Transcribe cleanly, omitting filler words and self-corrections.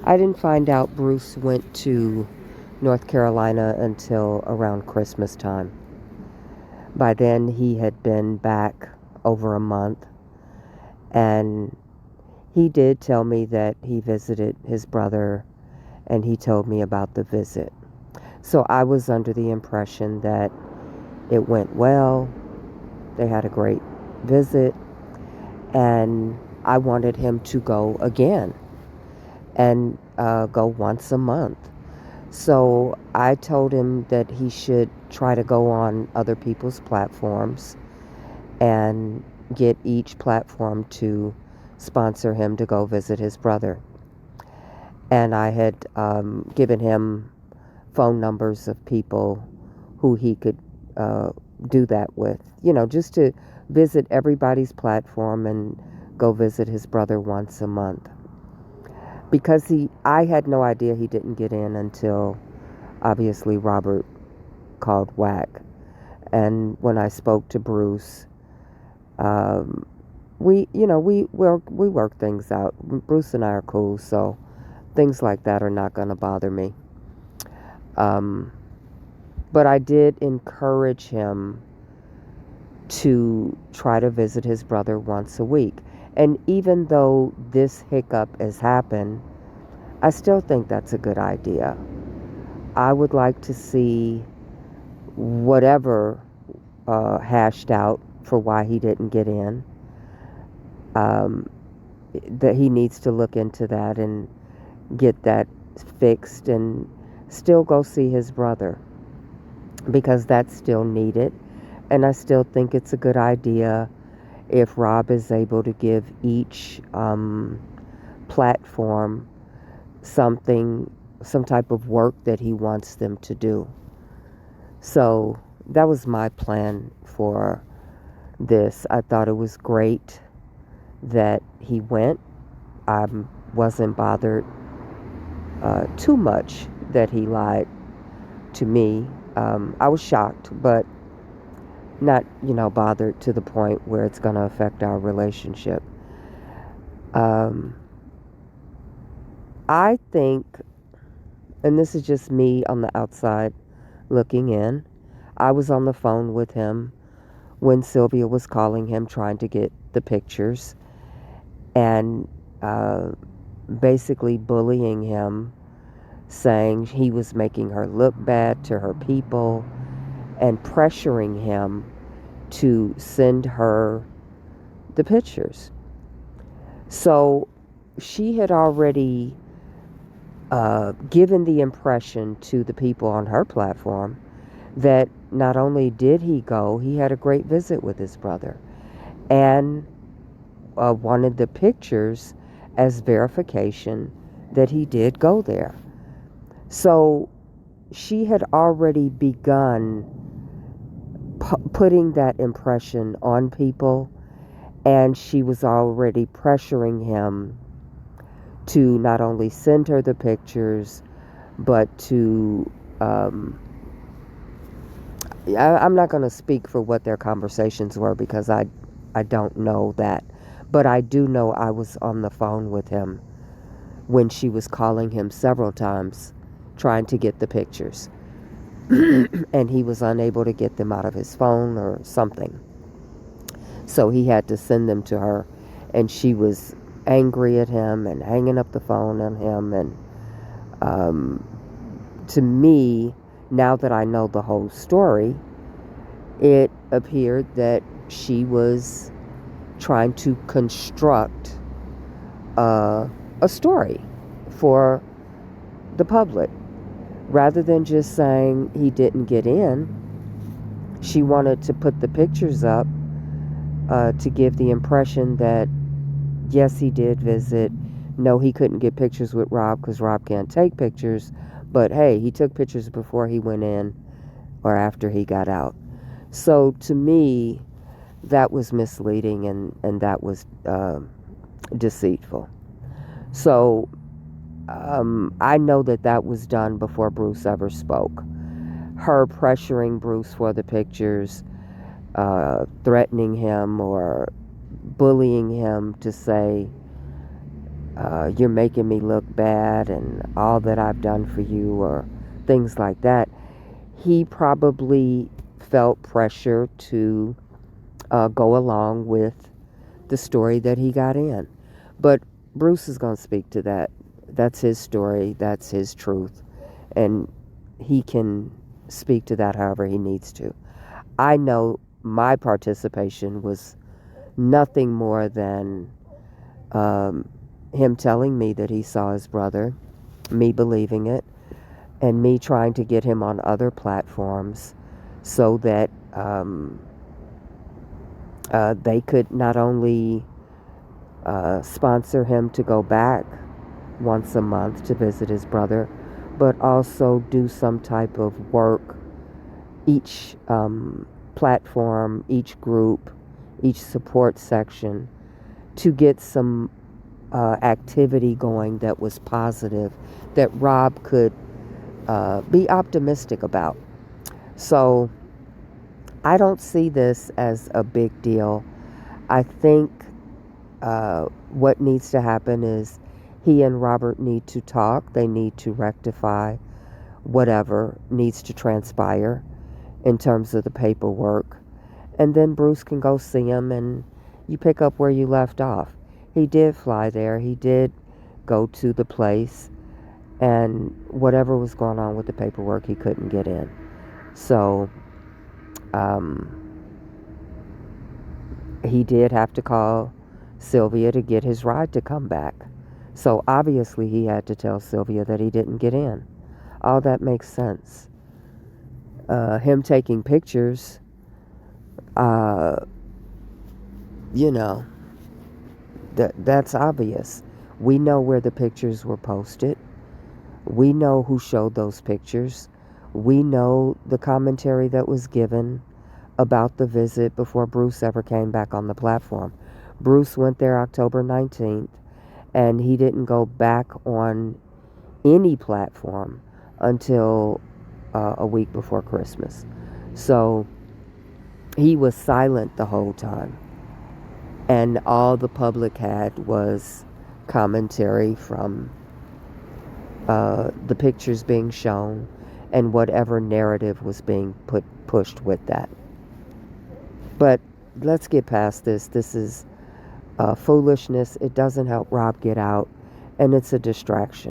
I didn't find out Bruce went to North Carolina until around Christmas time. By then, he had been back over a month, and he did tell me that he visited his brother, and he told me about the visit. So I was under the impression that it went well, they had a great visit, and I wanted him to go again and go once a month. So I told him that he should try to go on other people's platforms and get each platform to sponsor him to go visit his brother. And I had given him phone numbers of people who he could uh, do that with, just to visit everybody's platform and go visit his brother once a month. Because I had no idea he didn't get in until obviously Robert called whack. And when I spoke to Bruce, um, we work things out. Bruce and I are cool, so things like that are not going to bother me. Um, but I did encourage him to try to visit his brother once a week. And even though this hiccup has happened, I still think that's a good idea. I would like to see whatever hashed out for why he didn't get in. Um, that he needs to look into that and get that fixed and still go see his brother because that's still needed. And I still think it's a good idea if Rob is able to give each platform something, some type of work that he wants them to do. So that was my plan for this. I thought it was great that he went. I wasn't bothered too much that he lied to me. I was shocked, but not, bothered to the point where it's going to affect our relationship. Um, I think, and this is just me on the outside looking in, I was on the phone with him when Sylvia was calling him trying to get the pictures and uh, basically bullying him, saying he was making her look bad to her people and pressuring him to send her the pictures. So she had already given the impression to the people on her platform that not only did he go, he had a great visit with his brother and wanted the pictures as verification that he did go there. So she had already begun putting that impression on people, and she was already pressuring him to not only send her the pictures, but to I'm not going to speak for what their conversations were because I don't know that. But I do know I was on the phone with him when she was calling him several times trying to get the pictures. And he was unable to get them out of his phone or something. So he had to send them to her. And she was angry at him and hanging up the phone on him. And um, to me, now that I know the whole story, it appeared that she was trying to construct a story for the public. Rather than just saying he didn't get in, she wanted to put the pictures up to give the impression that, yes, he did visit. No, he couldn't get pictures with Rob because Rob can't take pictures. But hey, he took pictures before he went in or after he got out. So to me, that was misleading and that was deceitful. So I know that that was done before Bruce ever spoke. Her pressuring Bruce for the pictures, threatening him or bullying him to say you're making me look bad and all that I've done for you, or things like that. He probably felt pressure to go along with the story that he got in. But Bruce is going to speak to that. That's his story, that's his truth, and he can speak to that however he needs to. I know my participation was nothing more than him telling me that he saw his brother, me believing it, and me trying to get him on other platforms so that they could not only sponsor him to go back once a month to visit his brother, but also do some type of work, each platform, each group, each support section, to get some activity going that was positive, that Rob could be optimistic about. So I don't see this as a big deal. I think what needs to happen is he and Robert need to talk. They need to rectify whatever needs to transpire in terms of the paperwork. And then Bruce can go see him and you pick up where you left off. He did fly there. He did go to the place. And whatever was going on with the paperwork, he couldn't get in. So he did have to call Sylvia to get his ride to come back. So obviously he had to tell Sylvia that he didn't get in. All that makes sense. Him taking pictures, you know, that's obvious. We know where the pictures were posted. We know who showed those pictures. We know the commentary that was given about the visit before Bruce ever came back on the platform. Bruce went there October 19th, and he didn't go back on any platform until a week before Christmas. So he was silent the whole time. And all the public had was commentary from the pictures being shown and whatever narrative was being pushed with that. But let's get past this. This is foolishness. It doesn't help Rob get out, and it's a distraction.